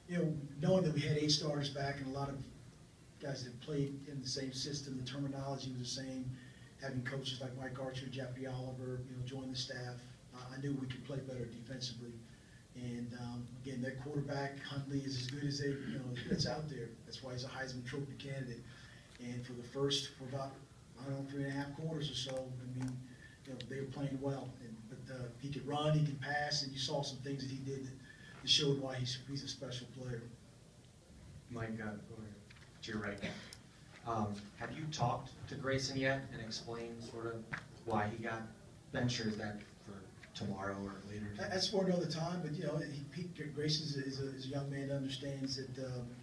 knowing that we had 8 starters back and a lot of guys that played in the same system, the terminology was the same, having coaches like Mike Archer, Jeffrey Oliver, join the staff, I knew we could play better defensively. And again, that quarterback, Huntley, is as good as that's out there. That's why he's a Heisman Trophy candidate. And for about, I don't know, 3.5 quarters or so, I mean, they were playing well. But he could run, he could pass, and you saw some things that he did that showed why he's a special player. Mike, to your right. Have you talked to Grayson yet and explained sort of why he got benched, or is that for tomorrow or later? That's for another time, but Grayson is a young man that understands that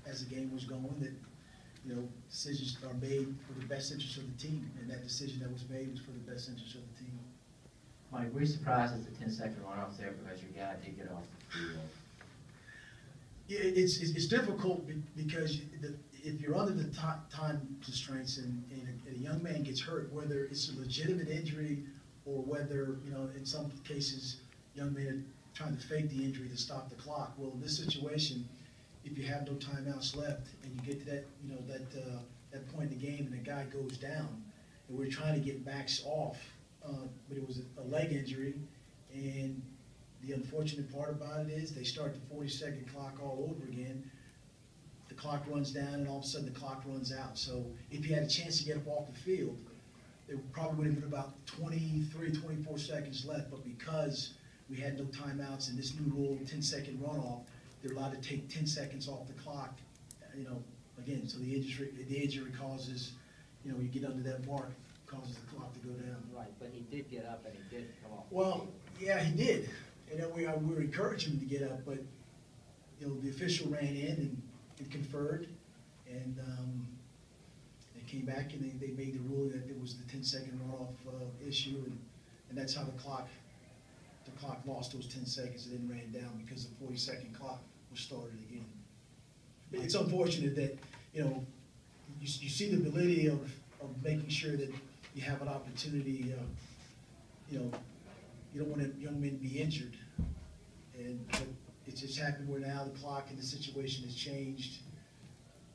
as the game was going, that decisions are made for the best interest of the team, and that decision that was made was for the best interest of the team. Mike, were you surprised at the 10-second runoff there because your guy did get off the field? Yeah, it's difficult because if you're under the time constraints and a young man gets hurt, whether it's a legitimate injury or whether, in some cases, young men are trying to fake the injury to stop the clock. Well, in this situation, if you have no timeouts left and you get to that point in the game and the guy goes down, and we're trying to get Max off, but it was a leg injury, and the unfortunate part about it is they start the 40-second clock all over again. The clock runs down, and all of a sudden the clock runs out. So if you had a chance to get up off the field, there probably would have been about 23, 24 seconds left. But because we had no timeouts and this new rule, 10-second runoff, they're allowed to take 10 seconds off the clock. Again, so the injury causes, you get under that mark, causes the clock to go down. Right, but he did get up and he did come off. Well, yeah, he did. And we were encouraging him to get up, but the official ran in and conferred, and they came back and they made the ruling that it was the 10-second runoff issue, and that's how the clock lost those 10 seconds and then ran down because the 40-second clock was started again. It's unfortunate that you see the validity of making sure that you have an opportunity. You don't want young men to be injured, but it's just happened where now the clock and the situation has changed,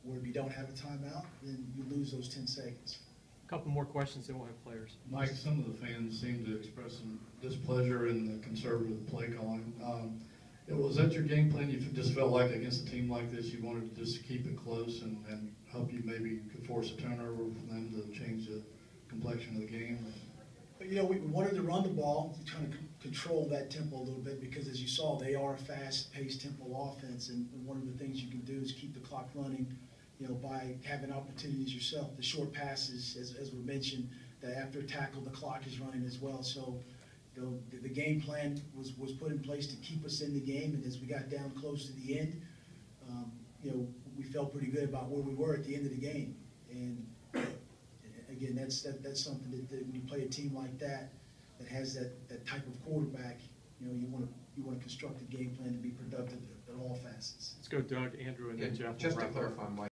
where if you don't have a timeout, then you lose those 10 seconds. A couple more questions, then we'll have players. Mike, some of the fans seem to express some displeasure in the conservative play calling. Was that your game plan? You just felt like against a team like this, you wanted to just keep it close and hope you maybe could force a turnover for them to change the complexion of the game? We wanted to run the ball, trying to control that tempo a little bit, because as you saw, they are a fast-paced tempo offense, and one of the things you can do is keep the clock running, by having opportunities yourself. The short passes, as we mentioned, that after a tackle, the clock is running as well. So, the game plan was put in place to keep us in the game, and as we got down close to the end, we felt pretty good about where we were at the end of the game. And again, that's something that when you play a team like that has that type of quarterback, you want to construct a game plan to be productive at all facets. Let's go Doug, Andrew, and then Jeff. Just to clarify, Mike.